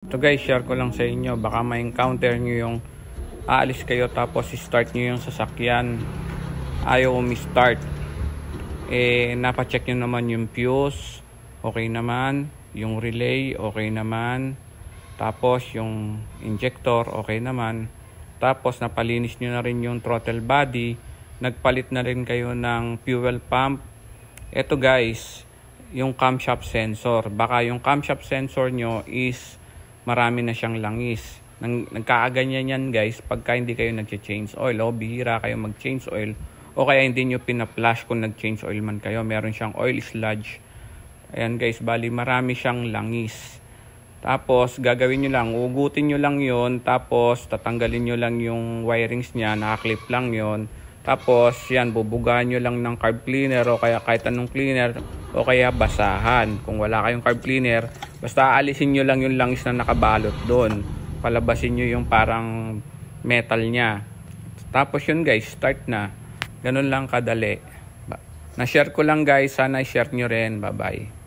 So guys, share ko lang sa inyo, baka ma-encounter nyo yung aalis kayo tapos start nyo yung sasakyan, ayaw umi-start. Napacheck nyo naman yung fuse, okay naman, yung relay, okay naman, tapos yung injector, okay naman, tapos napalinis nyo na rin yung throttle body, nagpalit na rin kayo ng fuel pump. Eto guys, yung camshaft sensor, baka yung camshaft sensor nyo is marami na siyang langis. Nagkakaganyan yan guys pagka hindi kayo nag-change oil o bihira kayo mag-change oil o kaya hindi nyo pina-flush kung nag-change oil man kayo, meron siyang oil sludge. Ayan guys, bali marami siyang langis. Tapos gagawin nyo lang, ugutin nyo lang yon, tapos tatanggalin nyo lang yung wirings nya, nakaklip lang yon. Tapos yan, bubugahan nyo lang ng carb cleaner o kaya kahit anong cleaner o kaya basahan. Kung wala kayong carb cleaner, basta aalisin nyo lang yung langis na nakabalot doon. Palabasin nyo yung parang metal nya. Tapos yun guys, start na. Ganun lang kadali. Na-share ko lang guys, sana i-share nyo rin. Bye bye.